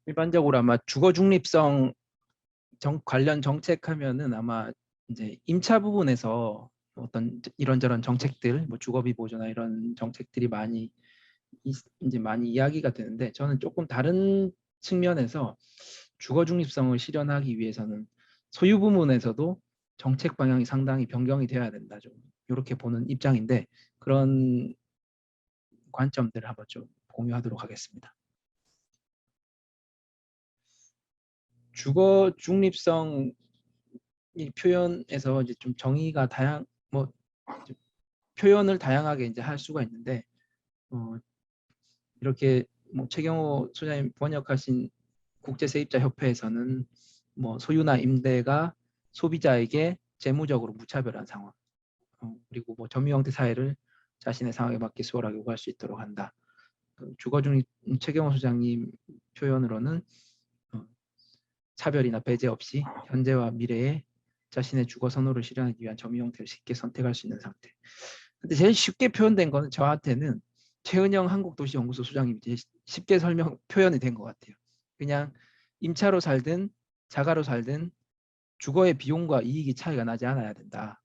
일반적으로 아마 주거 중립성 관련 정책하면은 아마 이제 임차 부분에서 어떤 이런저런 정책들, 뭐 주거비 보조나 이런 정책들이 이제 많이 이야기가 되는데, 저는 조금 다른 측면에서 주거 중립성을 실현하기 위해서는 소유 부문에서도 정책 방향이 상당히 변경이 돼야 된다, 좀 이렇게 보는 입장인데, 그런 관점들을 한번 좀 공유하도록 하겠습니다. 주거 중립성 이 표현에서 이제 좀 정의가 뭐 표현을 다양하게 이제 할 수가 있는데, 이렇게 뭐 최경호 소장님 번역하신 국제세입자협회에서는 뭐 소유나 임대가 소비자에게 재무적으로 무차별한 상황, 그리고 뭐 점유 형태 사회를 자신의 상황에 맞게 수월하게 요구할 수 있도록 한다. 주거 중립 최경호 소장님 표현으로는 차별이나 배제 없이 현재와 미래에 자신의 주거 선호를 실현하기 위한 점유 형태를 쉽게 선택할 수 있는 상태. 근데 제일 쉽게 표현된 거는 저한테는 최은영 한국도시연구소 소장님이 제일 쉽게 표현이 된 것 같아요. 그냥 임차로 살든 자가로 살든 주거의 비용과 이익이 차이가 나지 않아야 된다.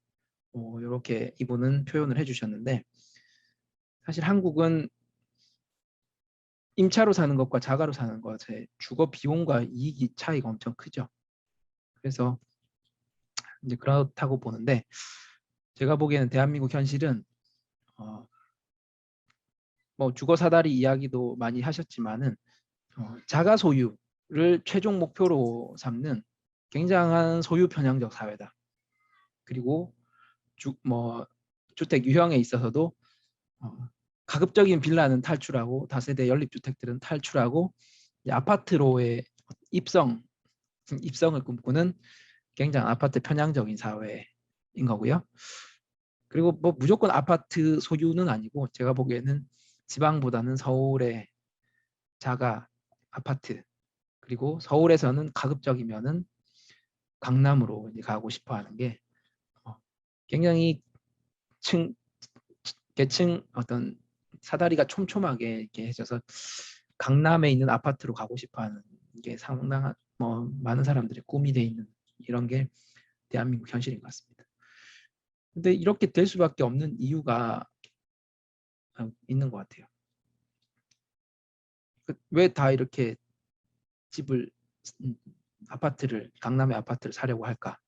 이렇게 이분은 표현을 해주셨는데, 사실 한국은 임차로 사는 것과 자가로 사는 것의 주거 비용과 이익이 차이가 엄청 크죠. 그래서 이제 그렇다고 보는데, 제가 보기에는 대한민국 현실은 뭐 주거 사다리 이야기도 많이 하셨지만은 자가 소유를 최종 목표로 삼는 굉장한 소유 편향적 사회다. 그리고 주택 유형에 있어서도 가급적인 빌라는 탈출하고 다세대 연립주택들은 탈출하고 아파트로의 입성을 꿈꾸는 굉장히 아파트 편향적인 사회인 거고요. 그리고 뭐 무조건 아파트 소유는 아니고, 제가 보기에는 지방보다는 서울의 자가 아파트, 그리고 서울에서는 가급적이면은 강남으로 이제 가고 싶어 하는 게 굉장히 계층 어떤 사다리가 촘촘하게 이렇게 해져서 강남에 있는 아파트로 가고 싶어 하는 게 상당한 많은 사람들의 꿈이 돼 있는 이런 게 대한민국 현실인 것 같습니다. 근데 이렇게 될 수밖에 없는 이유가 있는 것 같아요. 왜 다 이렇게 집을 강남의 아파트를 사려고 할까?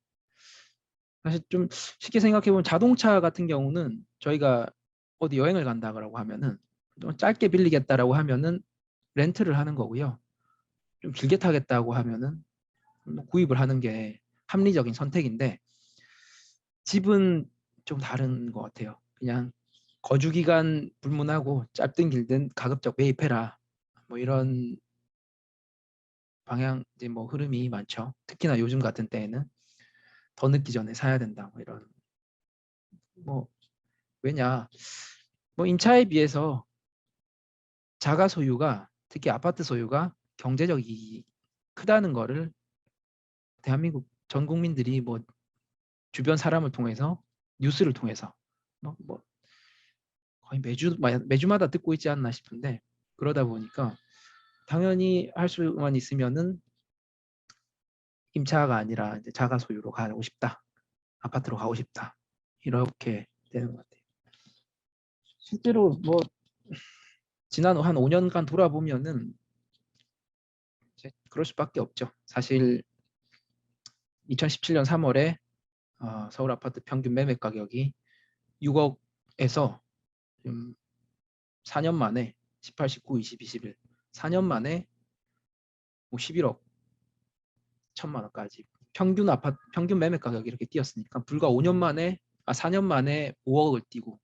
사실 좀 쉽게 생각해 보면, 자동차 같은 경우는 저희가 어디 여행을 간다고 하면은 좀 짧게 빌리겠다라고 하면은 렌트를 하는 거고요. 좀 길게 타겠다고 하면은 구입을 하는 게 합리적인 선택인데, 집은 좀 다른 것 같아요. 그냥 거주 기간 불문하고 짧든 길든 가급적 매입해라, 뭐 이런 방향 이제 뭐 흐름이 많죠. 특히나 요즘 같은 때에는 더 늦기 전에 사야 된다, 뭐 이런. 뭐 왜냐, 뭐 임차에 비해서 자가 소유가, 특히 아파트 소유가 경제적 이익이 크다는 거를 대한민국 전 국민들이 뭐 주변 사람을 통해서, 뉴스를 통해서 뭐 거의 매주마다 듣고 있지 않나 싶은데, 그러다 보니까 당연히 할 수만 있으면은 임차가 아니라 이제 자가 소유로 가고 싶다, 아파트로 가고 싶다, 이렇게 되는 것 같아요. 실제로 뭐 지난 한 5년간 돌아보면은 이제 그럴 수밖에 없죠. 사실 2017년 3월에 서울 아파트 평균 매매 가격이 6억에서 4년 만에 18, 19, 20, 21 4년 만에 뭐 11억 1천만 원까지 평균 매매 가격이 이렇게 뛰었으니까, 불과 4년 만에 5억을 뛰고,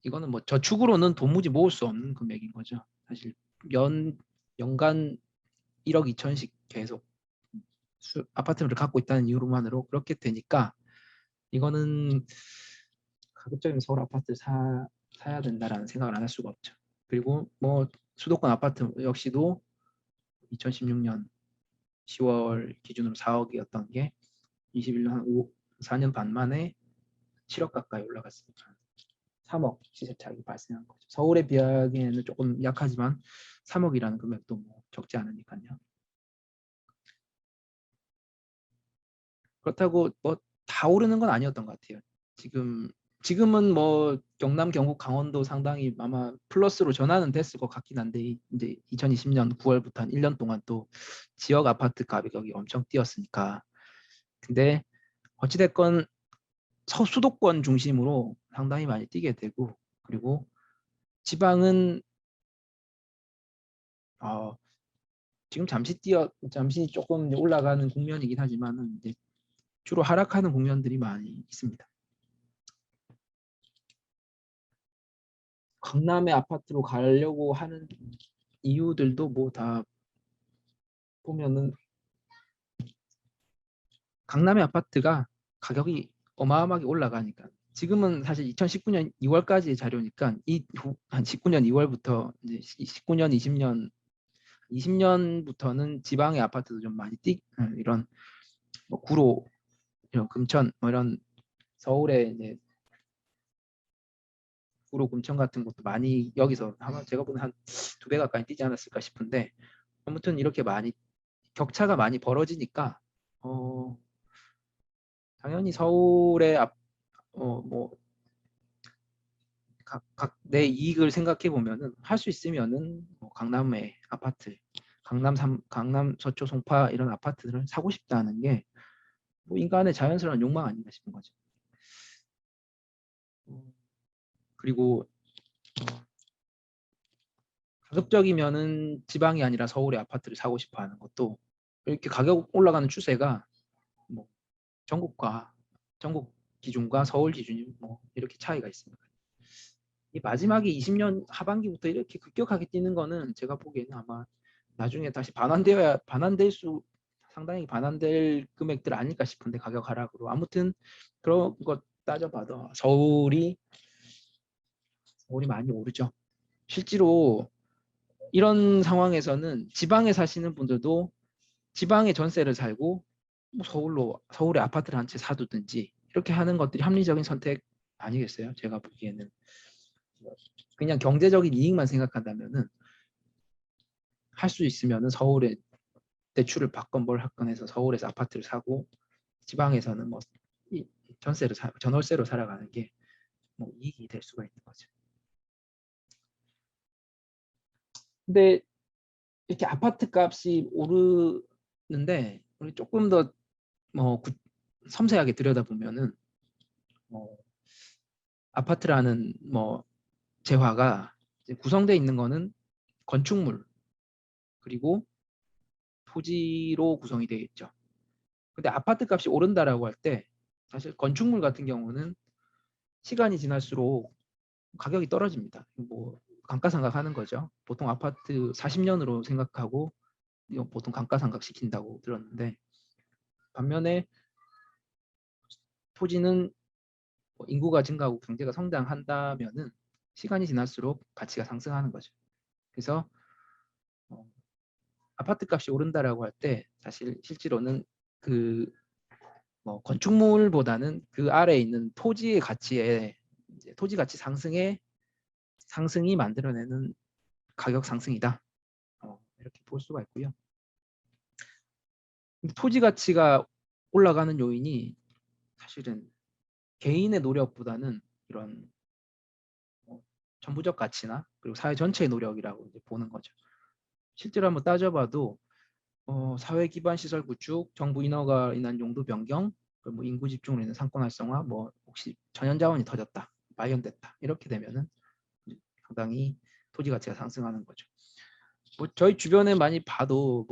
이거는 뭐 저축으로는 도무지 모을 수 없는 금액인 거죠. 사실 연간 1억 2천씩 계속 아파트를 갖고 있다는 이유로만으로 그렇게 되니까, 이거는 가급적이면 서울 아파트를 사야 된다라는 생각을 안 할 수가 없죠. 그리고 뭐 수도권 아파트 역시도 2016년 10월 기준으로 4억이었던 게 21년 한 4년 반 만에 7억 가까이 올라갔으니까 3억 시세 차익이 발생한 거죠. 서울에 비하기에는 조금 약하지만 3억이라는 금액도 뭐 적지 않으니까요. 그렇다고 뭐 다 오르는 건 아니었던 것 같아요. 지금은 뭐 경남, 경북, 강원도 상당히 아마 플러스로 전환은 됐을 것 같긴 한데 이제 2020년 9월부터 한 1년 동안 또 지역 아파트 가격이 엄청 뛰었으니까. 근데 어찌됐건 수도권 중심으로 상당히 많이 뛰게 되고, 그리고 지방은 지금 잠시 조금 올라가는 국면이긴 하지만은 이제 주로 하락하는 국면들이 많이 있습니다. 강남의 아파트로 가려고 하는 이유들도 뭐 다 보면은 강남의 아파트가 가격이 어마어마하게 올라가니까. 지금은 사실 2019년 2월까지의 자료니까 한 19년 2월부터 이제 19년 20년부터는 지방의 아파트도 좀 많이 이런 뭐 구로, 이런 금천, 뭐 이런 서울의 이제 구로, 금천 같은 것도 많이 여기서 아마 제가 보는 한 2배 가까이 뛰지 않았을까 싶은데, 아무튼 이렇게 많이 격차가 많이 벌어지니까 당연히 서울의 뭐 각 내 이익을 생각해 보면은 할 수 있으면은 뭐 강남의 아파트, 강남 서초 송파 이런 아파트들을 사고 싶다는 게 뭐 인간의 자연스러운 욕망 아닌가 싶은 거죠. 그리고 가급적이면은 지방이 아니라 서울의 아파트를 사고 싶어 하는 것도 이렇게 가격 올라가는 추세가 뭐 전국 기준과 서울 기준이 뭐 이렇게 차이가 있습니다. 이 마지막에 20년 하반기부터 이렇게 급격하게 뛰는 거는 제가 보기에는 아마 나중에 다시 상당히 반환될 금액들 아닐까 싶은데, 가격 하락으로. 아무튼 그런 것 따져봐도 서울이 많이 오르죠. 실제로 이런 상황에서는 지방에 사시는 분들도 지방에 전세를 살고 뭐 서울에 아파트를 한 채 사두든지 이렇게 하는 것들이 합리적인 선택 아니겠어요? 제가 보기에는 그냥 경제적인 이익만 생각한다면은 할 수 있으면은 서울에 대출을 받건 뭘 하건 해서 서울에서 아파트를 사고 지방에서는 뭐 전월세로 살아가는 게 뭐 이익이 될 수가 있는 거죠. 근데 이렇게 아파트 값이 오르는데 우리 조금 더 뭐 섬세하게 들여다보면은 아파트라는 뭐 재화가 구성되어 있는 거는 건축물 그리고 토지로 구성이 되어 있죠. 근데 아파트 값이 오른다라고 할 때 사실 건축물 같은 경우는 시간이 지날수록 가격이 떨어집니다. 뭐 감가상각하는 거죠. 보통 아파트 40년으로 생각하고 보통 감가상각 시킨다고 들었는데, 반면에 토지는 인구가 증가하고 경제가 성장한다면은 시간이 지날수록 가치가 상승하는 거죠. 그래서 아파트 값이 오른다라고 할 때 사실 실제로는 그 뭐 건축물보다는 그 아래에 있는 토지의 가치에 토지 가치 상승이 만들어내는 가격 상승이다. 이렇게 볼 수가 있고요. 근데 토지 가치가 올라가는 요인이 사실은 개인의 노력보다는 이런 정부적 가치나 그리고 사회 전체의 노력이라고 이제 보는 거죠. 실제로 한번 따져봐도 사회 기반 시설 구축, 정부 인허가 인한 용도 변경, 뭐 인구 집중으로 인한 상권 활성화, 뭐 혹시 천연 자원이 터졌다, 발견됐다 이렇게 되면은 상당히 토지 가치가 상승하는 거죠. 뭐 저희 주변에 많이 봐도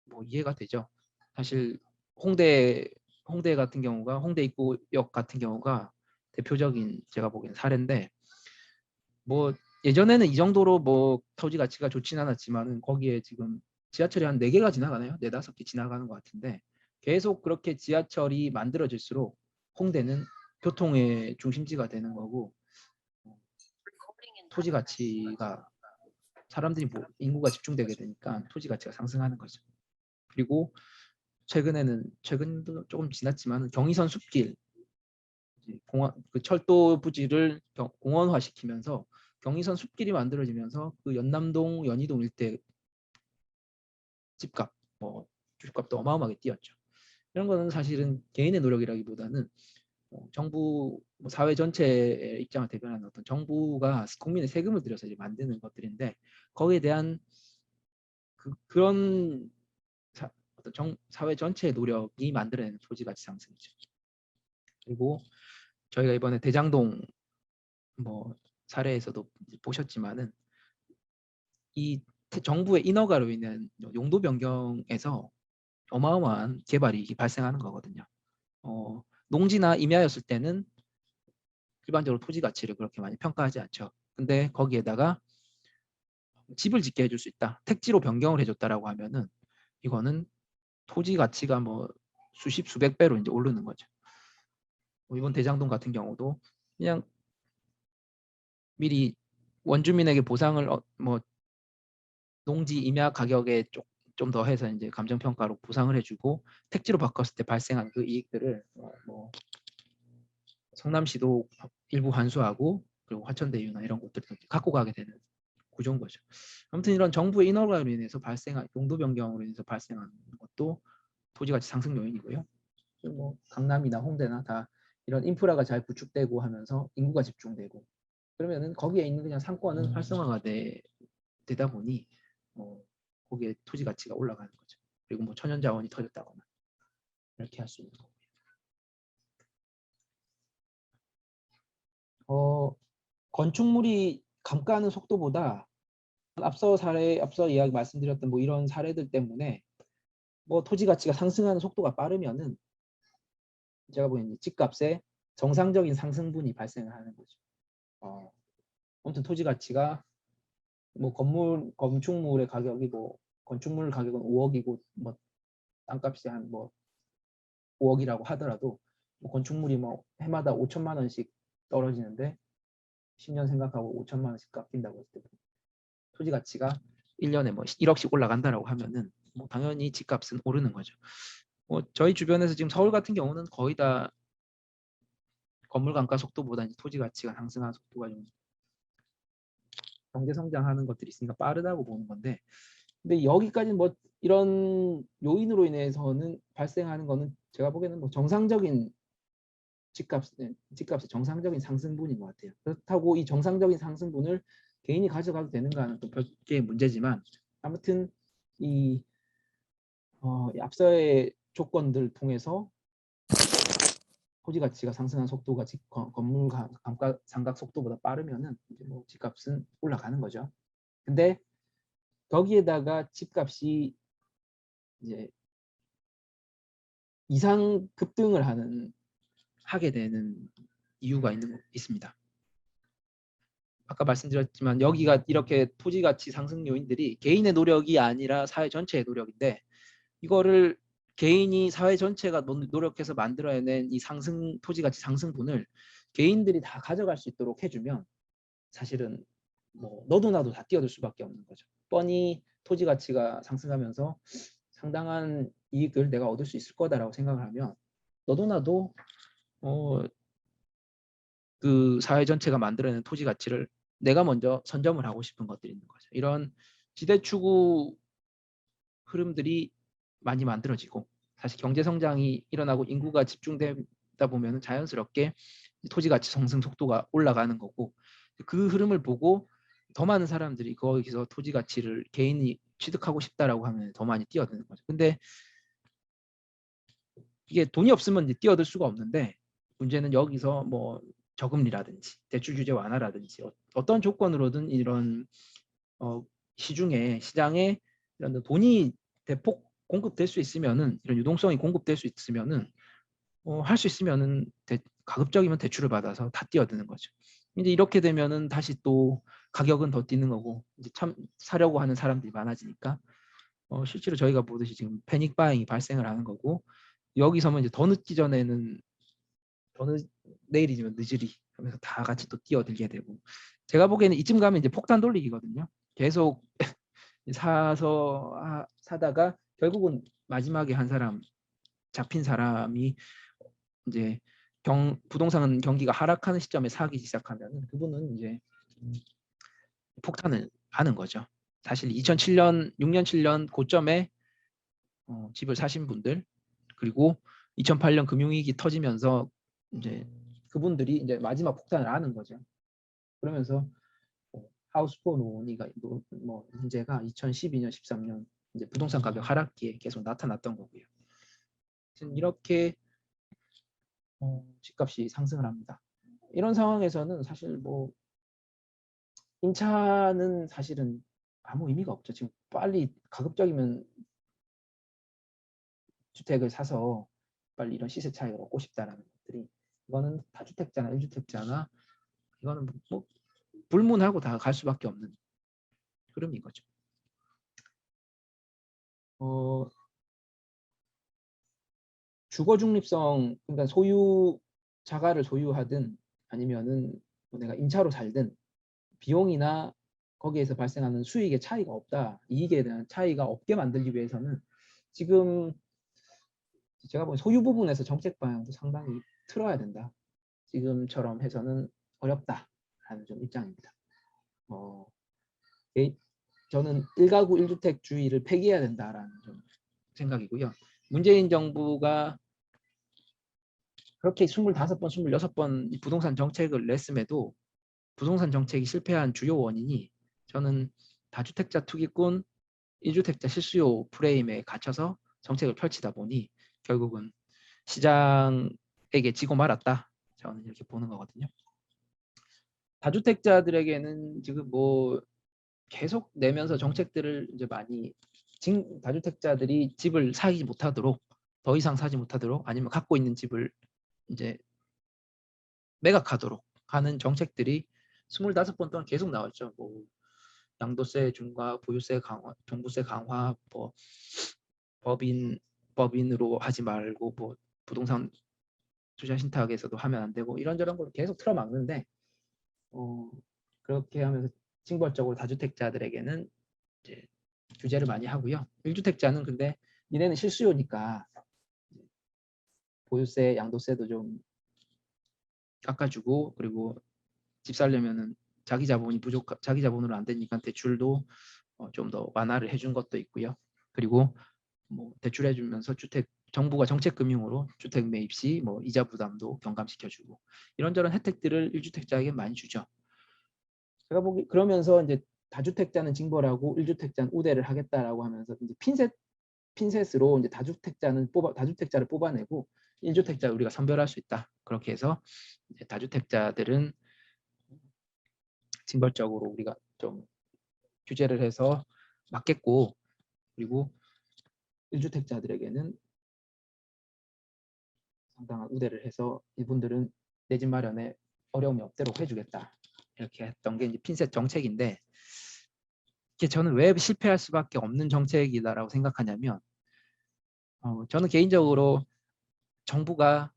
뭐 이해가 되죠. 사실 홍대 같은 경우가 홍대 입구역 같은 경우가 대표적인 제가 보기엔 사례인데, 뭐 예전에는 이 정도로 뭐 토지 가치가 좋진 않았지만은 거기에 지금 지하철이 한 4개가 지나가나요? 4, 5개 지나가는 것 같은데, 계속 그렇게 지하철이 만들어질수록 홍대는 교통의 중심지가 되는 거고, 토지 가치가 사람들이 뭐 인구가 집중되게 되니까 토지 가치가 상승하는 거죠. 그리고 최근도 조금 지났지만 경의선 숲길 그 철도 부지를 공원화시키면서 경의선 숲길이 만들어지면서 그 연남동, 연희동 일대 집값, 뭐 주식값도 어마어마하게 뛰었죠. 이런 거는 사실은 개인의 노력이라기보다는 정부, 사회 전체의 입장을 대변하는 어떤 정부가 국민의 세금을 들여서 이제 만드는 것들인데 거기에 대한 그런 어떤 사회 전체의 노력이 만들어내는 토지가치 상승이죠. 그리고 저희가 이번에 대장동 뭐 사례에서도 보셨지만은 이 정부의 인허가로 인한 용도 변경에서 어마어마한 개발이 발생하는 거거든요. 농지나 임야였을 때는 일반적으로 토지 가치를 그렇게 많이 평가하지 않죠. 근데 거기에다가 집을 짓게 해줄 수 있다, 택지로 변경을 해줬다라고 하면은 이거는 토지 가치가 뭐 수십 수백 배로 이제 오르는 거죠. 이번 대장동 같은 경우도 그냥 미리 원주민에게 보상을 뭐 농지 임야 가격에 좀 더 해서 이제 감정평가로 보상을 해주고 택지로 바꿨을 때 발생한 그 이익들을 뭐 성남시도 일부 환수하고 그리고 화천대유나 이런 곳들도 갖고 가게 되는 구조인 거죠. 아무튼 이런 정부의 인허가로 인해서 발생한 용도 변경으로 인해서 발생한 것도 토지가치 상승 요인이고요. 뭐 강남이나 홍대나 다 이런 인프라가 잘 구축되고 하면서 인구가 집중되고 그러면은 거기에 있는 그냥 상권은 활성화가 되다 보니 거기에 토지 가치가 올라가는 거죠. 그리고 뭐 천연 자원이 터졌다거나 이렇게 할 수 있는 거고요. 건축물이 감가하는 속도보다 앞서 이야기 말씀드렸던 뭐 이런 사례들 때문에 뭐 토지 가치가 상승하는 속도가 빠르면은 제가 보기에는 집값에 정상적인 상승분이 발생을 하는 거죠. 아무튼 토지 가치가 뭐 건축물의 가격이 뭐 건축물 가격은 5억이고 뭐 땅값이 한 뭐 5억이라고 하더라도 뭐 건축물이 뭐 해마다 5천만 원씩 떨어지는데 10년 생각하고 5천만 원씩 깎인다고 했을 때 토지 가치가 1년에 뭐 1억씩 올라간다라고 하면은 뭐 당연히 집값은 오르는 거죠. 뭐 저희 주변에서 지금 서울 같은 경우는 거의 다 건물 감가 속도보다 이제 토지 가치가 상승하는 속도가 좀 경제 성장하는 것들이 있으니까 빠르다고 보는 건데, 근데 여기까지 뭐 이런 요인으로 인해서는 발생하는 거는 제가 보기에는 뭐 정상적인 집값의 정상적인 상승분인 것 같아요. 그렇다고 이 정상적인 상승분을 개인이 가져가도 되는가는 또 별개의 문제지만 아무튼 이 앞서의 조건들 통해서 토지 가치가 상승한 속도가 건물 감가 상각 속도보다 빠르면은 이제 뭐 집값은 올라가는 거죠. 근데 거기에다가 집값이 이제 이상 급등을 하게 되는 이유가 있습니다. 아까 말씀드렸지만 여기가 이렇게 토지 가치 상승 요인들이 개인의 노력이 아니라 사회 전체의 노력인데 이거를 개인이 사회 전체가 노력해서 만들어낸 이 토지 가치 상승분을 개인들이 다 가져갈 수 있도록 해주면 사실은 뭐 너도 나도 다 뛰어들 수밖에 없는 거죠. 뻔히 토지 가치가 상승하면서 상당한 이익을 내가 얻을 수 있을 거다라고 생각을 하면 너도 나도 그 사회 전체가 만들어낸 토지 가치를 내가 먼저 선점을 하고 싶은 것들이 있는 거죠. 이런 지대 추구 흐름들이 많이 만들어지고 사실 경제 성장이 일어나고 인구가 집중되다 보면 자연스럽게 토지 가치 상승 속도가 올라가는 거고 그 흐름을 보고 더 많은 사람들이 거기서 토지 가치를 개인이 취득하고 싶다라고 하면 더 많이 뛰어드는 거죠. 근데 이게 돈이 없으면 뛰어들 수가 없는데 문제는 여기서 뭐 저금리라든지 대출 규제 완화라든지 어떤 조건으로든 이런 시장에 이런 돈이 대폭 공급될 수 있으면은 이런 유동성이 공급될 수 있으면은 할 수 있으면은 가급적이면 대출을 받아서 다 뛰어드는 거죠. 이제 이렇게 되면은 다시 또 가격은 더 뛰는 거고 이제 참 사려고 하는 사람들이 많아지니까 실제로 저희가 보듯이 지금 패닉 바잉이 발생을 하는 거고 여기서만 이제 더 늦기 전에는 내일이면 늦으리 하면서 다 같이 또 뛰어들게 되고 제가 보기에는 이쯤 가면 이제 폭탄 돌리기거든요. 계속 사다가 결국은 마지막에 한 사람 잡힌 사람이 이제 부동산 경기가 하락하는 시점에 사기 시작하면 그분은 이제 폭탄을 하는 거죠. 사실 2007년, 6년, 7년 고점에 집을 사신 분들, 그리고 2008년 금융위기 터지면서 이제 그분들이 이제 마지막 폭탄을 하는 거죠. 그러면서 하우스포 논의가 뭐 문제가 2012년, 13년 이제 부동산 가격 하락기에 계속 나타났던 거고요. 이렇게 집값이 상승을 합니다. 이런 상황에서는 사실 뭐 임차는 사실은 아무 의미가 없죠. 지금 빨리 가급적이면 주택을 사서 빨리 이런 시세 차익을 얻고 싶다라는 것들이, 이거는 다주택자나 1주택자나 이거는 뭐 불문하고 다 갈 수밖에 없는 흐름인 거죠. 주거 중립성, 그러니까 자가를 소유하든 아니면은 뭐 내가 임차로 살든 비용이나 거기에서 발생하는 수익의 차이가 없다, 이익에 대한 차이가 없게 만들기 위해서는 지금 제가 보기엔 소유 부분에서 정책 방향도 상당히 틀어야 된다. 지금처럼 해서는 어렵다라는 좀 입장입니다. 저는 1가구 1주택주의를 폐기해야 된다라는 좀 생각이고요. 문재인 정부가 그렇게 25번, 26번 부동산 정책을 냈음에도 부동산 정책이 실패한 주요 원인이, 저는 다주택자 투기꾼, 1주택자 실수요 프레임에 갇혀서 정책을 펼치다 보니 결국은 시장에게 지고 말았다. 저는 이렇게 보는 거거든요. 다주택자들에게는 지금 뭐 계속 내면서 정책들을 이제 많이, 다주택자들이 집을 사지 못하도록, 더 이상 사지 못하도록, 아니면 갖고 있는 집을 이제 매각하도록 하는 정책들이 25번 동안 계속 나왔죠. 뭐 양도세 중과, 보유세 강화, 종부세 강화, 뭐 법인으로 하지 말고, 뭐 부동산 투자 신탁에서도 하면 안 되고, 이런저런 걸 계속 틀어막는데 그렇게 하면서 징벌적으로 다주택자들에게는 이제 규제를 많이 하고요. 1주택자는 근데 니네는 실수요니까 보유세, 양도세도 좀 깎아주고, 그리고 집 살려면은 자기 자본으로 안 되니까 대출도 좀 더 완화를 해준 것도 있고요. 그리고 뭐 대출해주면서 정부가 정책금융으로 주택 매입 시 뭐 이자 부담도 경감시켜주고, 이런저런 혜택들을 1주택자에게 많이 주죠. 제가 보기 그러면서 이제 다주택자는 징벌하고 1주택자는 우대를 하겠다라고 하면서 이제 핀셋으로 이제 다주택자를 뽑아내고 1주택자 우리가 선별할 수 있다. 그렇게 해서 이제 다주택자들은 징벌적으로 우리가 좀 규제를 해서 막겠고, 그리고 1주택자들에게는 상당한 우대를 해서 이분들은 내 집 마련에 어려움이 없도록 해주겠다. 이렇게 했던 게 이제 핀셋 정책인데, 이게 저는 왜 실패할 수밖에 없는 정책이다라고 생각하냐면, 저는 개인적으로 정부가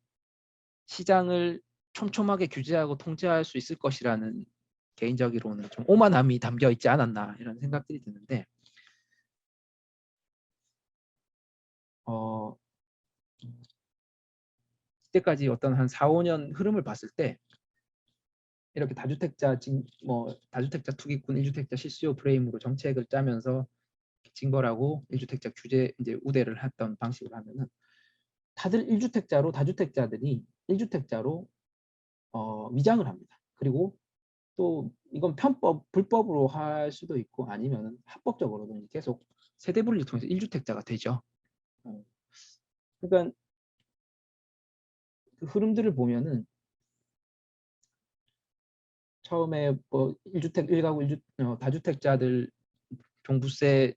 시장을 촘촘하게 규제하고 통제할 수 있을 것이라는 개인적으로는 좀 오만함이 담겨 있지 않았나, 이런 생각들이 드는데, 이때까지 어떤 한 4, 5년 흐름을 봤을 때 이렇게 다주택자 투기꾼 1주택자 실수요 프레임으로 정책을 짜면서 징벌하고 1주택자 규제 이제 우대를 했던 방식으로 하면은 다들 다주택자들이 1주택자로 위장을 합니다. 그리고 또 이건 불법으로 할 수도 있고, 아니면 합법적으로도 계속 세대 분리를 통해서 1주택자가 되죠. 그러니까 그 흐름들을 보면은 처음에 뭐 1가구 다주택자들 종부세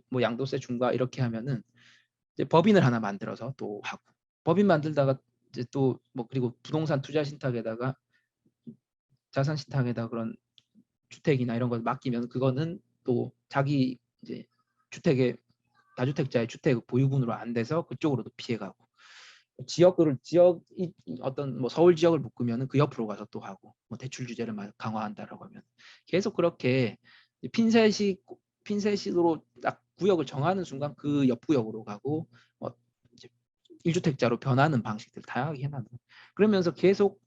뭐 양도세 중과 이렇게 하면은 이제 법인을 하나 만들어서 또 하고, 법인 만들다가 이제 또 뭐 그리고 부동산 투자 신탁에다가 자산 신탁에다 그런 주택이나 이런 걸 맡기면 그거는 또 자기 이제 다주택자의 주택 보유분으로 안 돼서 그쪽으로도 피해가고, 지역 어떤 뭐 서울 지역을 묶으면 그 옆으로 가서 또 하고, 뭐 대출 규제를 강화한다라고 하면 계속 그렇게 핀셋으로 딱 구역을 정하는 순간 그 옆 구역으로 가고, 이제 1주택자로 변하는 방식들 다양하게 해놔요. 그러면서 계속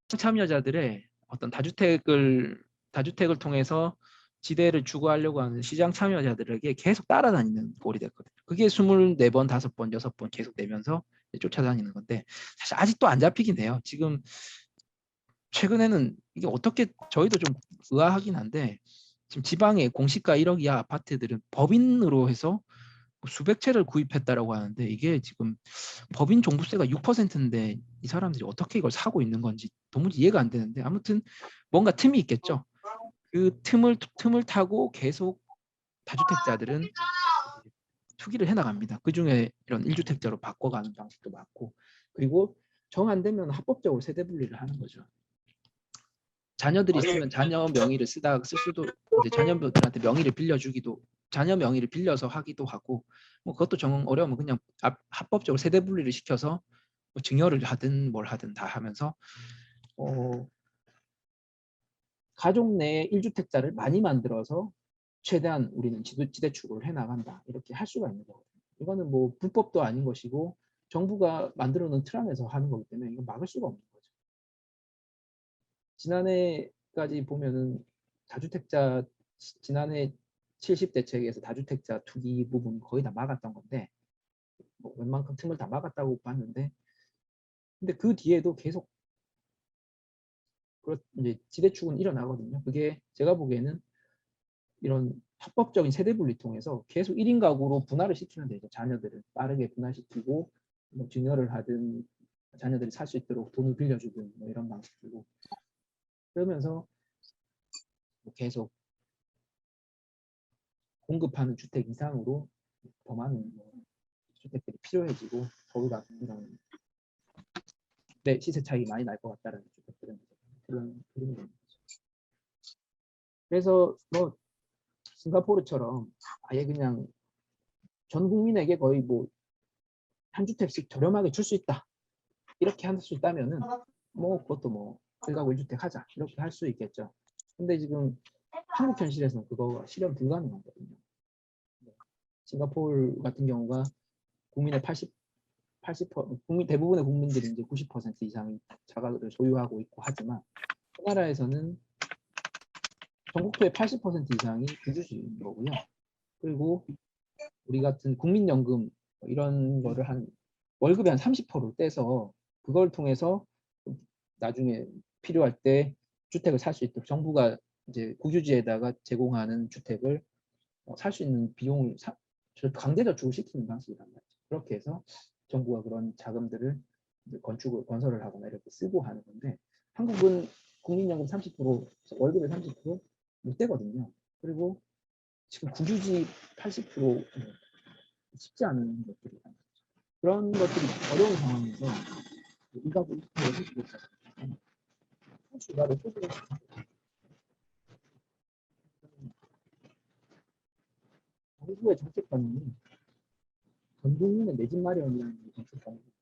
참여자들의 어떤 다주택을 다주택을 통해서 지대를 추구하려고 하는 시장 참여자들에게 계속 따라다니는 꼴이 됐거든요. 그게 24번, 5번, 6번 계속 내면서 쫓아다니는 건데 사실 아직도 안 잡히긴 해요. 지금 최근에는 이게 어떻게 저희도 좀 의아하긴 한데 지금 지방의 공시가 1억 이하 아파트들은 법인으로 해서 수백 채를 구입했다라고 하는데 이게 지금 법인 종부세가 6%인데 이 사람들이 어떻게 이걸 사고 있는 건지 도무지 이해가 안 되는데 아무튼 뭔가 틈이 있겠죠. 그 틈을 타고 계속 다주택자들은 투기를 해나갑니다. 그중에 이런 1주택자로 바꿔가는 방식도 많고 그리고 정 안 되면 합법적으로 세대 분리를 하는 거죠. 자녀들이 있으면 자녀 명의를 쓸 수도 이제 자녀들한테 명의를 빌려주기도 자녀 명의를 빌려서 하기도 하고 뭐 그것도 정 어려우면 그냥 합법적으로 세대 분리를 시켜서 뭐 증여를 하든 뭘 하든 다 하면서 가족 내 1주택자를 많이 만들어서 최대한 우리는 지대 추구를 해나간다 이렇게 할 수가 있는 거거든요. 이거는 뭐 불법도 아닌 것이고 정부가 만들어 놓은 틀 안에서 하는 거기 때문에 이거 막을 수가 없는 거죠. 지난해까지 보면은 다주택자 지난해 70대책에서 다주택자 투기 부분 거의 다 막았던 건데 뭐 웬만큼 틈을 다 막았다고 봤는데 근데 그 뒤에도 계속 이제 지대축은 일어나거든요. 그게 제가 보기에는 이런 합법적인 세대 분리 통해서 계속 1인 가구로 분할을 시키면 되죠. 자녀들을 빠르게 분할시키고 뭐 증여를 하든 자녀들이 살 수 있도록 돈을 빌려주든 뭐 이런 방식으로 그러면서 뭐 계속 공급하는 주택 이상으로 더 많은 뭐 주택들이 필요해지고 서울 같은 이런 시세 차익이 많이 날 것 같다는 주택들은 그런 그림이 됩니다. 그래서 뭐 싱가포르처럼 아예 그냥 전 국민에게 거의 뭐 한 주택씩 저렴하게 줄 수 있다 이렇게 할 수 있다면은 뭐 그것도 뭐 1가구 1주택 하자 이렇게 할 수 있겠죠. 근데 지금 한국 현실에서는 그거가 실현 불가능하거든요. 싱가포르 같은 경우가 국민의 80% 대부분의 국민들이 이제 90% 이상이 자가를 소유하고 있고 하지만 우리나라에서는 전국토의 80% 이상이 비주주인 거고요. 그리고 우리 같은 국민연금 이런 거를 한 월급의 한 30%를 떼서 그걸 통해서 나중에 필요할 때 주택을 살 수 있도록 정부가 이제 국유지에다가 제공하는 주택을 살 수 있는 비용을 강제 저축을 시키는 방식이란 말이죠. 그렇게 해서 정부가 그런 자금들을 건설을 하거나 이렇게 쓰고 하는 건데 한국은 국민연금 30% 월급의 30%못 떼거든요. 그리고 지금 국유지 80% 쉽지 않은 것들이 그런 것들이 어려운 상황에서 이가구 일주택을 해주고 있잖아요. 주가를 소비를 정부의 정책 방향이 전 국민의 내 집 마련이라는 정책 방향입니다.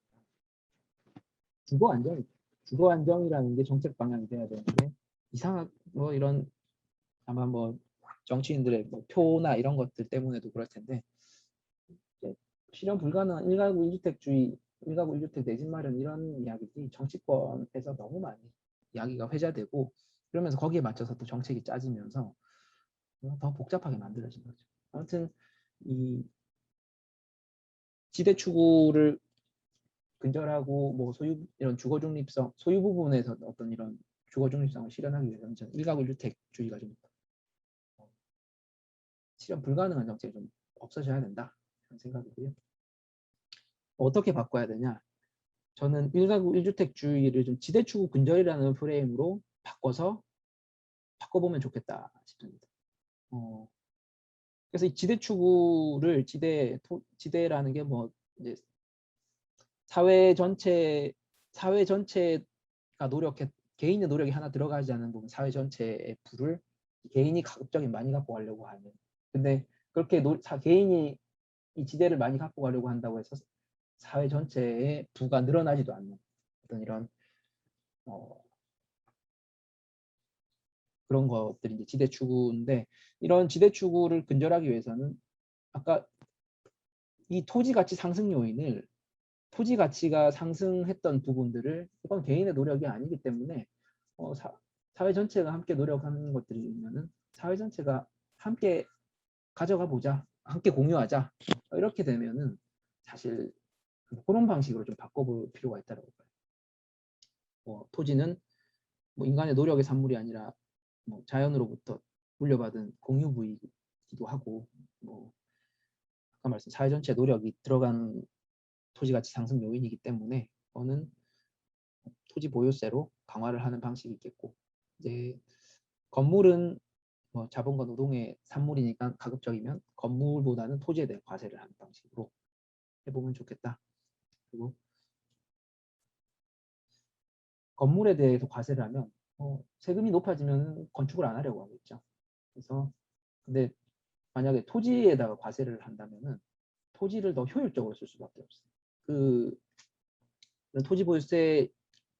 주거 안정이라는 게 정책 방향이 돼야 되는데 이상한 뭐 이런 아마 뭐 정치인들의 뭐 표나 이런 것들 때문에도 그럴 텐데 실현 불가능한 1가구 1주택주의, 1가구 1주택 내 집 마련 이런 이야기들이 정치권에서 너무 많이 이야기가 회자되고 그러면서 거기에 맞춰서 또 정책이 짜지면서 더 복잡하게 만들어진 거죠. 아무튼 이 지대 추구를 근절하고 뭐 소유 이런 주거 중립성 소유 부분에서 어떤 이런 주거 중립성을 실현하기 위해서는 저는 1가구 1주택주의가 좀 실현 불가능한 정책이 좀 없어져야 된다 그런 생각이고요. 어떻게 바꿔야 되냐? 저는 1가구 1주택주의를 좀 지대추구 근절이라는 프레임으로 바꿔보면 좋겠다 싶습니다. 그래서 이 지대추구를 지대라는 게 뭐 이제 사회 전체가 노력해 개인의 노력이 하나 들어가지 않는 부분 사회 전체의 부를 개인이 가급적이 많이 갖고 가려고 하는 근데 그렇게 개인이 이 지대를 많이 갖고 가려고 한다고 해서 사회 전체의 부가 늘어나지도 않는 어떤 이런 그런 것들이 이제 지대 추구인데 이런 지대 추구를 근절하기 위해서는 아까 이 토지 가치 상승 요인을 토지 가치가 상승했던 부분들을 이건 개인의 노력이 아니기 때문에 사회 전체가 함께 노력하는 것들이면은 사회 전체가 함께 가져가 보자, 함께 공유하자, 이렇게 되면은 사실 그런 방식으로 좀 바꿔볼 필요가 있다고 봐요. 토지는 뭐 인간의 노력의 산물이 아니라 뭐 자연으로부터 물려받은 공유부이기도 하고, 뭐 아까 말씀 사회 전체 노력이 들어간 토지 가치 상승 요인이기 때문에 저는 토지 보유세로 강화를 하는 방식이 있겠고, 이제 건물은 뭐 자본과 노동의 산물이니까 가급적이면 건물보다는 토지에 대한 과세를 하는 방식으로 해보면 좋겠다. 그리고 건물에 대해서 과세를 하면 세금이 높아지면 건축을 안 하려고 하겠죠. 그래서 근데 만약에 토지에다가 과세를 한다면은 토지를 더 효율적으로 쓸 수밖에 없어요. 그 토지 보유세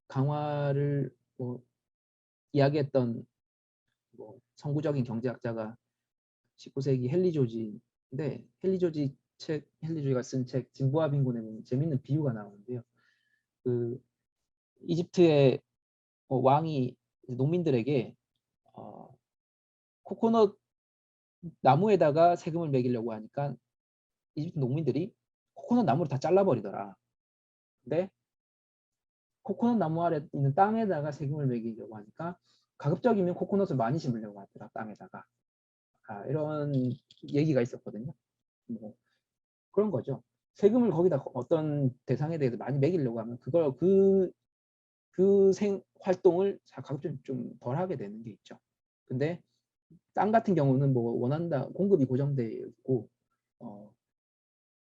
강화를 뭐 이야기했던 뭐 선구적인 경제학자가 19세기 헨리 조지인데, 헨리 조지가 쓴 책 진보와 빈곤에 보면 재밌는 비유가 나오는데요. 그 이집트의 왕이 농민들에게 코코넛 나무에다가 세금을 매기려고 하니까 이집트 농민들이 코코넛 나무를 다 잘라버리더라. 근데 코코넛 나무 아래 있는 땅에다가 세금을 매기려고 하니까 가급적이면 코코넛을 많이 심으려고 하더라, 땅에다가. 이런 얘기가 있었거든요. 뭐 그런 거죠. 세금을 거기다 어떤 대상에 대해서 많이 매기려고 하면 그걸 그 활동을 가급적 좀 덜 하게 되는 게 있죠. 근데 땅 같은 경우는 뭐 원한다 공급이 고정되어 있고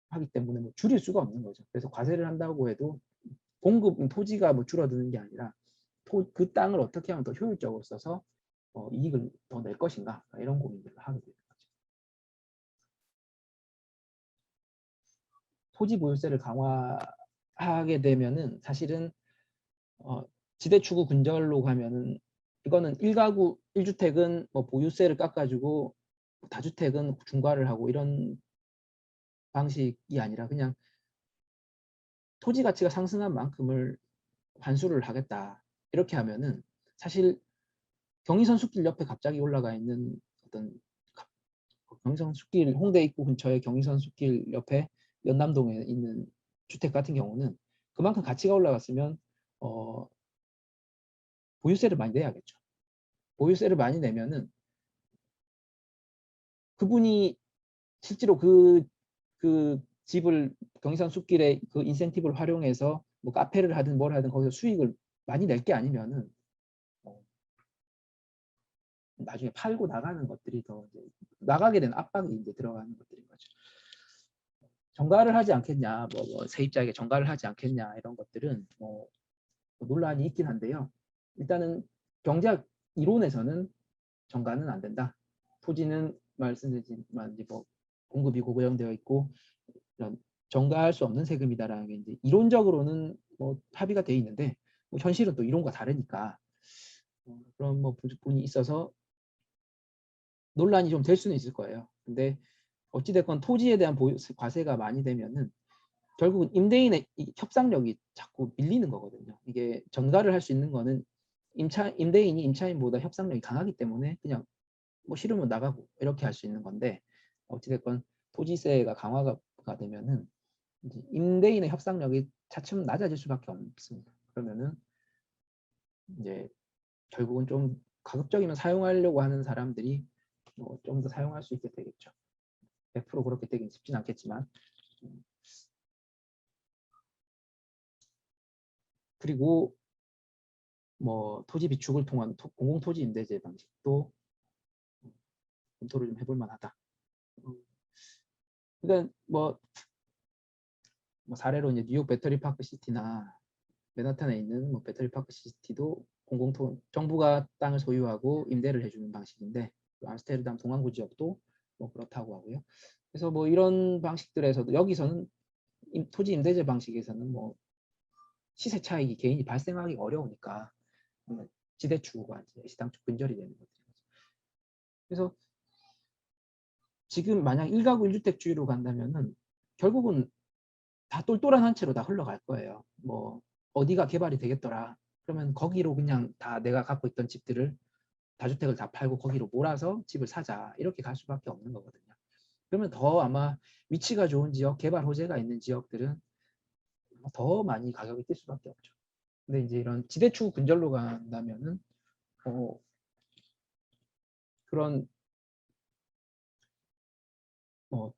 하기 때문에 뭐 줄일 수가 없는 거죠. 그래서 과세를 한다고 해도 토지가 뭐 줄어드는 게 아니라 그 땅을 어떻게 하면 더 효율적으로 써서 이익을 더 낼 것인가, 이런 고민들을 하게 되는 거죠. 토지 보유세를 강화하게 되면은 사실은 지대추구 근절로 가면은 이거는 1가구 1주택은 뭐 보유세를 깎아주고 다주택은 중과를 하고 이런 방식이 아니라 그냥 토지 가치가 상승한 만큼을 환수를 하겠다, 이렇게 하면은 사실 경의선 숲길 옆에 갑자기 올라가 있는 어떤 경의선 숲길 홍대 입구 근처에 경의선 숲길 옆에 연남동에 있는 주택 같은 경우는 그만큼 가치가 올라갔으면 보유세를 많이 내야겠죠. 보유세를 많이 내면은 그분이 실제로 그 집을 경의선 숲길에 그 인센티브를 활용해서 뭐 카페를 하든 뭘 하든 거기서 수익을 많이 낼 게 아니면은 나중에 팔고 나가는 것들이 더 이제 나가게 되는 압박이 이제 들어가는 것들인 거죠. 정가를 하지 않겠냐, 뭐 세입자에게 정가를 하지 않겠냐, 이런 것들은 뭐 논란이 있긴 한데요. 일단은 경제학 이론에서는 정가는 안 된다. 토지는 말씀드렸지만 이제 뭐 공급이 고정되어 있고 이런 정가할 수 없는 세금이다라는 게 이제 이론적으로는 뭐 합의가 돼 있는데 뭐 현실은 또 이론과 다르니까 그런 뭐 부분이 있어서 논란이 좀 될 수는 있을 거예요. 근데 어찌됐건 토지에 대한 과세가 많이 되면은 결국은 임대인의 협상력이 자꾸 밀리는 거거든요. 이게 전가를 할 수 있는 거는 임대인이 임차인보다 협상력이 강하기 때문에 그냥 뭐 싫으면 나가고 이렇게 할 수 있는 건데, 어찌됐건 토지세가 강화가 되면은 이제 임대인의 협상력이 차츰 낮아질 수밖에 없습니다. 그러면은 이제 결국은 좀 가급적이면 사용하려고 하는 사람들이 좀 더 사용할 수 있게 되겠죠. 100% 그렇게 되긴 쉽진 않겠지만. 그리고 뭐 토지 비축을 통한 공공토지 임대제 방식도 검토를 좀 해볼 만하다. 그러니까 뭐 사례로 이제 뉴욕 배터리파크 시티나 맨하탄에 있는 뭐 배터리파크 시티도 정부가 땅을 소유하고 임대를 해주는 방식인데, 암스테르담 동안구 지역도 뭐 그렇다고 하고요. 그래서 뭐 이런 방식들에서도 여기서는 토지 임대제 방식에서는 뭐 시세 차익이 개인이 발생하기 어려우니까 지대추구가 이제 시당초 근절이 되는 거죠. 그래서 지금 만약 1가구 1주택주의로 간다면은 결국은 다 똘똘한 한 채로 다 흘러갈 거예요. 뭐 어디가 개발이 되겠더라. 그러면 거기로 그냥 다 내가 갖고 있던 집들을 다주택을 다 팔고 거기로 몰아서 집을 사자 이렇게 갈 수밖에 없는 거거든요. 그러면 더 아마 위치가 좋은 지역, 개발 호재가 있는 지역들은 더 많이 가격이 뛸 수밖에 없죠. 근데 이제 이런 지대추구 근절로 간다면은 그런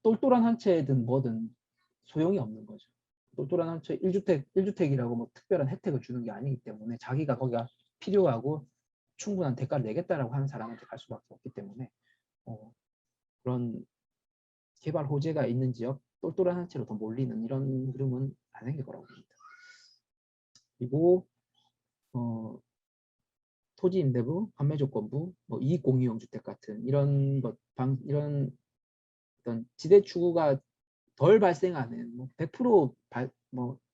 똘똘한 한 채든 뭐든 소용이 없는 거죠. 똘똘한 한 채 1주택이라고 뭐 특별한 혜택을 주는 게 아니기 때문에 자기가 거기가 필요하고 충분한 대가를 내겠다라고 하는 사람한테 갈 수밖에 없기 때문에 그런 개발 호재가 있는 지역 똘똘한 한 채로 더 몰리는 이런 흐름은 안 생길 거라고 봅니다. 그리고 토지 임대부, 판매 조건부, 뭐 이익 공유형 주택 같은 이런 이런 어떤 지대 추구가 덜 발생하는 뭐 100%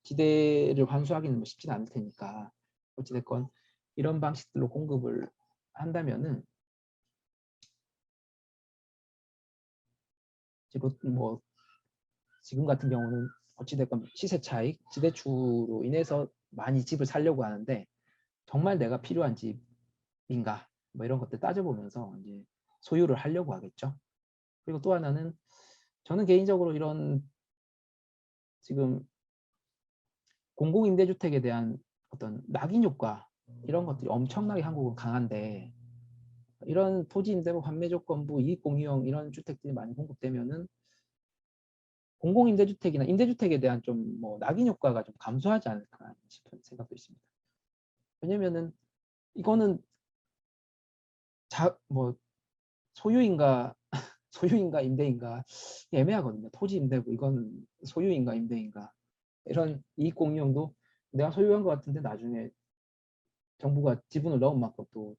지대를 환수하기는 뭐 쉽지는 않을 테니까 어찌됐건 이런 방식들로 공급을 한다면은 지금 같은 경우는 어찌됐건 시세 차익, 지대 추구로 인해서 많이 집을 살려고 하는데 정말 내가 필요한 집인가 뭐 이런 것들 따져보면서 이제 소유를 하려고 하겠죠. 그리고 또 하나는 저는 개인적으로 이런 지금 공공임대주택에 대한 어떤 낙인 효과 이런 것들이 엄청나게 한국은 강한데 이런 토지임대부 판매조건부 이익공유형 이런 주택들이 많이 공급되면은 공공임대주택이나 임대주택에 대한 좀 뭐 낙인 효과가 좀 감소하지 않을까 싶은 생각도 있습니다. 왜냐면은 이거는 소유인가 소유인가 임대인가 애매하거든요. 토지 임대고 이거는 소유인가 임대인가 이런 이익 공유형도 내가 소유한 것 같은데 나중에 정부가 지분을 넣은 만큼 또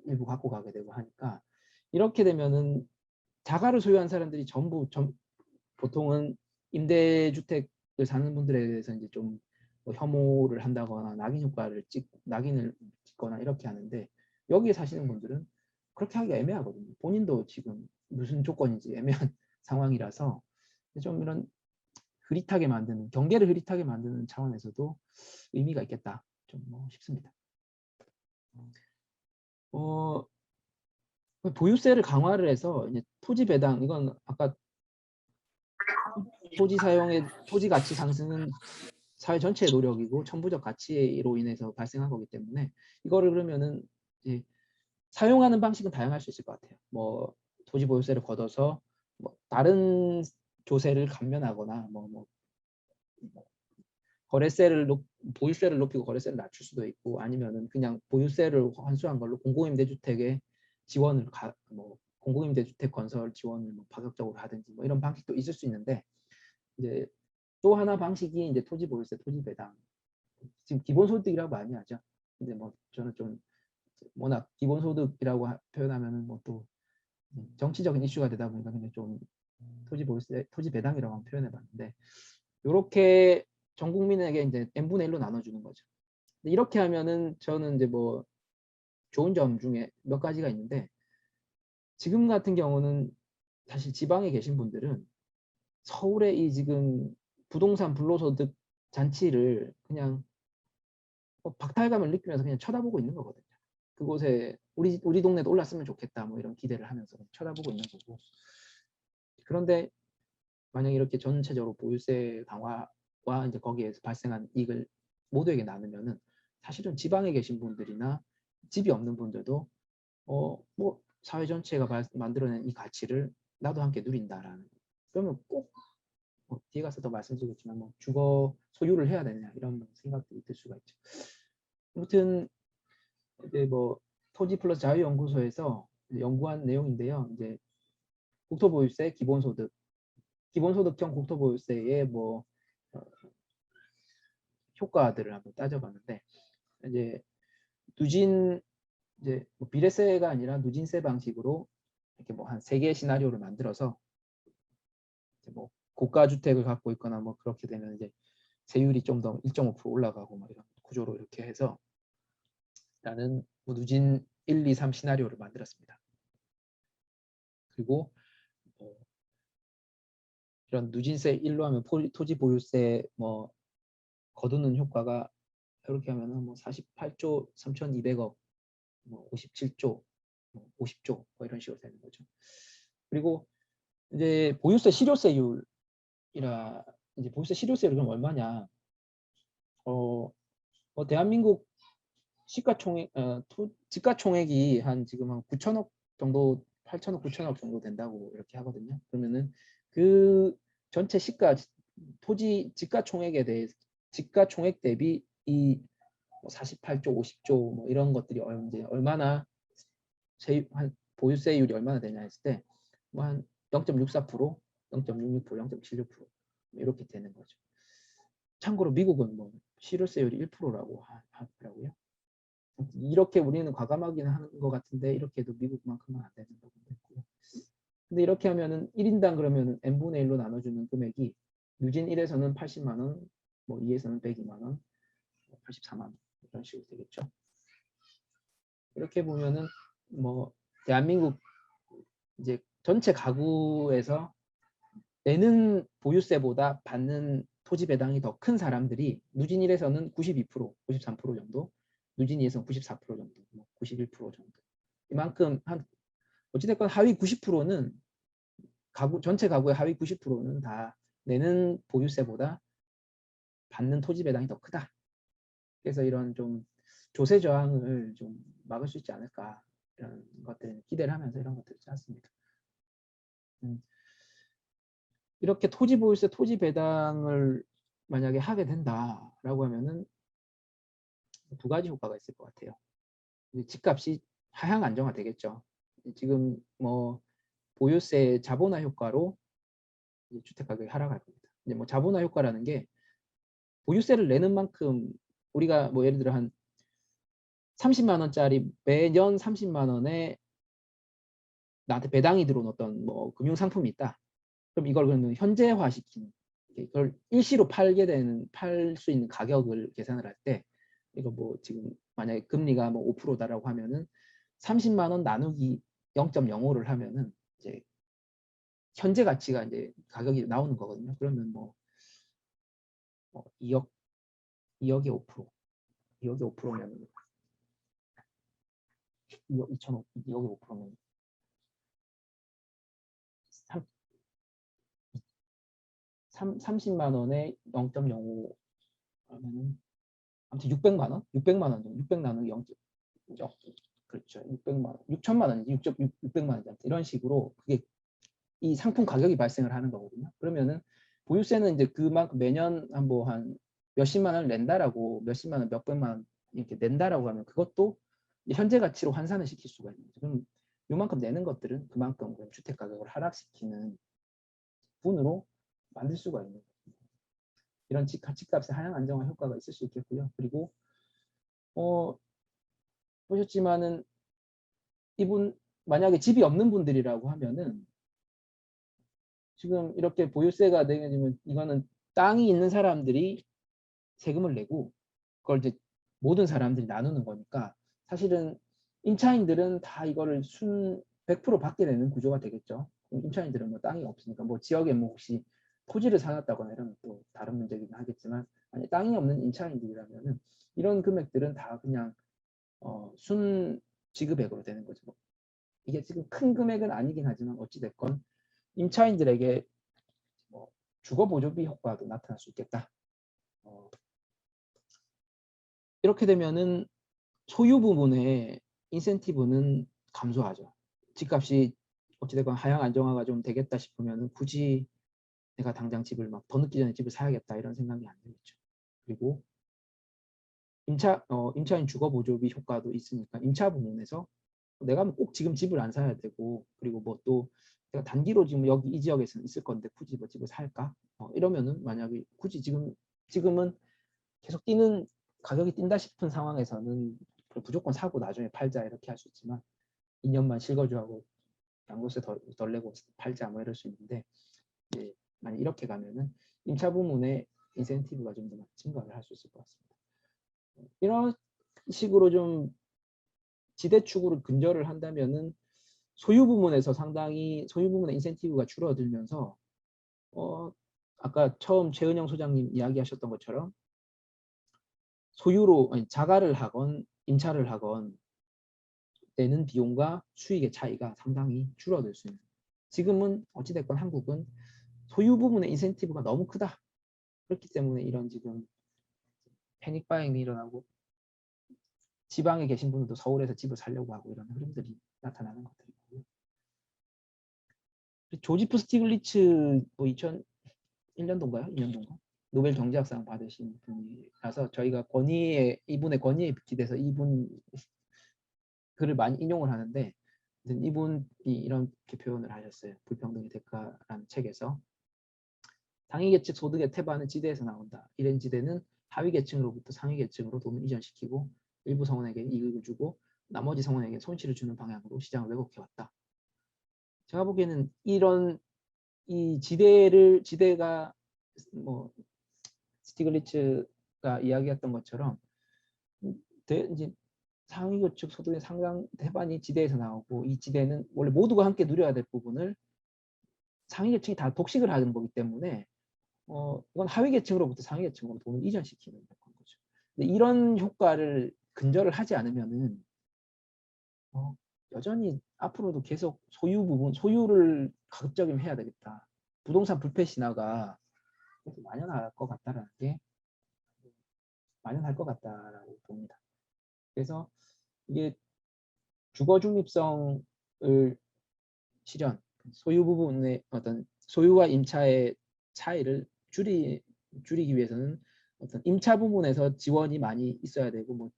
일부 갖고 가게 되고 하니까 이렇게 되면은 자가를 소유한 사람들이 보통은 임대주택을 사는 분들에 대해서 이제 좀뭐 혐오를 한다거나 낙인을 찍거나 이렇게 하는데 여기에 사시는 분들은 그렇게 하기가 애매하거든요. 본인도 지금 무슨 조건인지 애매한 상황이라서 좀 이런 경계를 흐릿하게 만드는 차원에서도 의미가 있겠다 좀 싶습니다. 보유세를 강화를 해서 이제 토지 배당 이건 아까 토지 가치 상승은 사회 전체의 노력이고 천부적 가치로 인해서 발생한 거기 때문에 이거를 그러면은 이제 사용하는 방식은 다양할 수 있을 것 같아요. 뭐 토지 보유세를 걷어서 뭐 다른 조세를 감면하거나 보유세를 높이고 거래세를 낮출 수도 있고 아니면은 그냥 보유세를 환수한 걸로 공공임대주택에 공공임대주택 건설 지원을 파격적으로 하든지 뭐 이런 방식도 있을 수 있는데 이제 또 하나 방식이 이제 토지 보유세, 토지 배당. 지금 기본소득이라고 많이 하죠. 근데 저는 좀 워낙 기본소득이라고 표현하면은 또 정치적인 이슈가 되다 보니까 그냥 좀 토지 보유세, 토지 배당이라고 한번 표현해봤는데 이렇게 전 국민에게 이제 n분의 1로 나눠주는 거죠. 이렇게 하면은 저는 이제 좋은 점 중에 몇 가지가 있는데 지금 같은 경우는 사실 지방에 계신 분들은 서울의 이 지금 부동산 불로소득 잔치를 그냥 박탈감을 느끼면서 그냥 쳐다보고 있는 거거든요. 그곳에 우리 동네도 올랐으면 좋겠다 뭐 이런 기대를 하면서 쳐다보고 있는 거고 그런데 만약 이렇게 전체적으로 보유세 강화와 이제 거기에서 발생한 이익을 모두에게 나누면은 사실은 지방에 계신 분들이나 집이 없는 분들도 사회 전체가 만들어낸 이 가치를 나도 함께 누린다라는 그러면 꼭 뒤에 가서 더 말씀드리겠지만 주거 소유를 해야 되느냐 이런 생각들이 들 수가 있죠. 아무튼 이제 토지 플러스 자유연구소에서 연구한 내용인데요. 이제 국토보유세, 기본소득형 국토보유세의 효과들을 한번 따져봤는데 이제 비례세가 아니라 누진세 방식으로 이렇게 한 3개의 시나리오를 만들어서 고가 주택을 갖고 있거나 그렇게 되면 이제 세율이 좀 더 1.5% 올라가고 이런 구조로 이렇게 해서 라는 누진 1, 2, 3 시나리오를 만들었습니다. 그리고 이런 누진세 1로 하면 토지 보유세 거두는 효과가 이렇게 하면은 뭐 48조 3,200억, 뭐 57조, 뭐 50조 뭐 이런 식으로 되는 거죠. 그리고 이제 보유세 실효세율이라 이제 보유세 실효세율이 그럼 얼마냐? 대한민국 시가총액 지가총액이 한 지금 한 9천억 정도, 8천억 9천억 정도 된다고 이렇게 하거든요. 그러면은 그 전체 토지 지가총액에 대해 지가총액 대비 이 48조 50조 뭐 이런 것들이 이제 얼마나 보유세율이 얼마나 되냐 했을 때 뭐 한 0.64%, 0.66%, 0.76% 이렇게 되는 거죠. 참고로 미국은 뭐 실효세율이 1%라고 하더라고요. 이렇게 우리는 과감하기는 하는 것 같은데 이렇게 해도 미국만큼은 안 되는 부분도 있고요. 근데 이렇게 하면은 1인당 그러면 n분의 1로 나눠주는 금액이 유진 1에서는 80만 원, 뭐 2에서는 102만 원, 84만 원 이런 식으로 되겠죠. 이렇게 보면은 뭐 대한민국 이제 전체 가구에서 내는 보유세보다 받는 토지 배당이 더 큰 사람들이 누진 1에서는 92%, 93% 정도, 누진 2에서는 94% 정도, 91% 정도. 이만큼 한 어찌됐건 하위 90%는 전체 가구의 하위 90%는 다 내는 보유세보다 받는 토지 배당이 더 크다. 그래서 이런 좀 조세 저항을 좀 막을 수 있지 않을까 이런 것들 기대를 하면서 이런 것들을 짰습니다. 이렇게 토지 보유세, 토지 배당을 만약에 하게 된다라고 하면은 두 가지 효과가 있을 것 같아요. 집값이 하향 안정화 되겠죠. 지금 뭐 보유세 자본화 효과로 주택 가격이 하락할 겁니다. 이제 뭐 자본화 효과라는 게 보유세를 내는 만큼 우리가 뭐 예를 들어 한 30만 원짜리 매년 30만 원에 나한테 배당이 들어온 어떤 뭐 금융 상품이 있다. 그럼 이걸 그러면 현재화 시키는, 이걸 일시로 팔 수 있는 가격을 계산을 할 때 이거 뭐 지금 만약에 금리가 뭐 5%다라고 하면은 30만 원 나누기 0.05를 하면은 이제 현재 가치가 이제 가격이 나오는 거거든요. 그러면 뭐 2억에 5%, 2억에 5%면 2억 2천억, 2억에 5%면 30만 원에 0.05 하면은 아무튼 600만 원, 600만 원 정도, 600 나누기 0. 그렇죠. 600만 원, 6천만 원이지, 600만 원이지. 이런 식으로 그게 이 상품 가격이 발생을 하는 거거든요. 그러면은 보유세는 이제 그만큼 매년 한 몇십만 원을 낸다라고, 몇십만 원, 몇백만 원 이렇게 낸다라고 하면 그것도 현재 가치로 환산을 시킬 수가 있는 거죠. 그럼 요만큼 내는 것들은 그만큼 주택 가격을 하락시키는 분으로 만들 수가 있는 거죠. 이런 가치값의 하향 안정화 효과가 있을 수 있겠고요. 그리고 보셨지만은 이분 만약에 집이 없는 분들이라고 하면은 지금 이렇게 보유세가 내면 이거는 땅이 있는 사람들이 세금을 내고 그걸 이제 모든 사람들이 나누는 거니까 사실은 임차인들은 다 이거를 100% 받게 되는 구조가 되겠죠. 임차인들은 뭐 땅이 없으니까 뭐 지역에 뭐 혹시 토지를 사놨다거나 이런 또 다른 문제이긴 하겠지만 아니 땅이 없는 임차인들이라면은 이런 금액들은 다 그냥 순 지급액으로 되는 거죠. 이게 지금 큰 금액은 아니긴 하지만 어찌됐건 임차인들에게 뭐 주거보조비 효과도 나타날 수 있겠다. 이렇게 되면은 소유 부분의 인센티브는 감소하죠. 집값이 어찌됐건 하향 안정화가 좀 되겠다 싶으면 굳이 내가 당장 집을 막 더 늦기 전에 집을 사야겠다 이런 생각이 안 들겠죠. 그리고 임차인 주거보조비 효과도 있으니까 임차 부분에서 내가 꼭 지금 집을 안 사야 되고 그리고 뭐 또 내가 단기로 지금 여기 이 지역에서 있을 건데 굳이 뭐 집을 살까? 이러면은 만약에 굳이 지금은 계속 가격이 뛴다 싶은 상황에서는 무조건 사고 나중에 팔자 이렇게 할 수 있지만 2년만 실거주하고 양도세 덜 내고 팔자 뭐 이럴 수 있는데 이제 만약 이렇게 가면은 임차 부문의 인센티브가 좀 더 증가를 할 수 있을 것 같습니다. 이런 식으로 좀 지대축으로 근절을 한다면은 소유 부문에서 상당히 소유 부문의 인센티브가 줄어들면서 아까 처음 최은영 소장님 이야기하셨던 것처럼 소유로 아니, 자가를 하건 임차를 하건 내는 비용과 수익의 차이가 상당히 줄어들 수 있는. 지금은 어찌됐건 한국은 소유 부분의 인센티브가 너무 크다. 그렇기 때문에 이런 지금 패닉 바잉이 일어나고 지방에 계신 분들도 서울에서 집을 살려고 하고 이런 흐름들이 나타나는 것들이고요. 조지프 스티글리츠 뭐 2001년도인가요? 2년도인가? 노벨 경제학상 받으신 분이라서 저희가 이분의 권위에 기대서 이분 글을 많이 인용을 하는데 이분이 이렇게 표현을 하셨어요. 불평등의 대가라는 책에서 상위계층 소득의 태반은 지대에서 나온다. 이런 지대는 하위계층으로부터 상위계층으로 돈을 이전시키고 일부 성원에게 이익을 주고 나머지 성원에게 손실을 주는 방향으로 시장을 왜곡해왔다. 제가 보기에는 이런 이 지대가 뭐 스티글리츠가 이야기했던 것처럼 이제 상위계층 소득의 상당 태반이 지대에서 나오고 이 지대는 원래 모두가 함께 누려야 될 부분을 상위계층이 다 독식을 하는 거기 때문에 이건 하위계층으로부터 상위계층으로 돈을 이전시키는 거죠. 근데 이런 효과를 근절을 하지 않으면은 여전히 앞으로도 계속 소유를 가급적이면 해야 되겠다. 부동산 불패 신화가 계속 만연할 것 같다라는 게 만연할 것 같다라고 봅니다. 그래서 이게 주거 중립성을 실현, 소유 부분의 어떤 소유와 임차의 차이를 줄이기 위해서는 어떤 임차 부분에서 지원이 많이 있어야 되고 뭐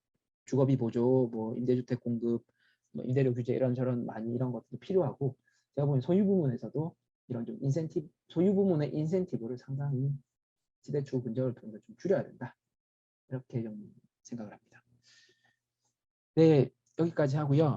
주거비 보조, 뭐 임대주택 공급, 뭐 임대료 규제 이런저런 많이 이런 것도 필요하고 제가 보기엔 소유 부분에서도 이런 좀 소유 부분의 인센티브를 상당히 지대추후 근절을 통해서 좀 줄여야 된다. 이렇게 좀 생각을 합니다. 네, 여기까지 하고요.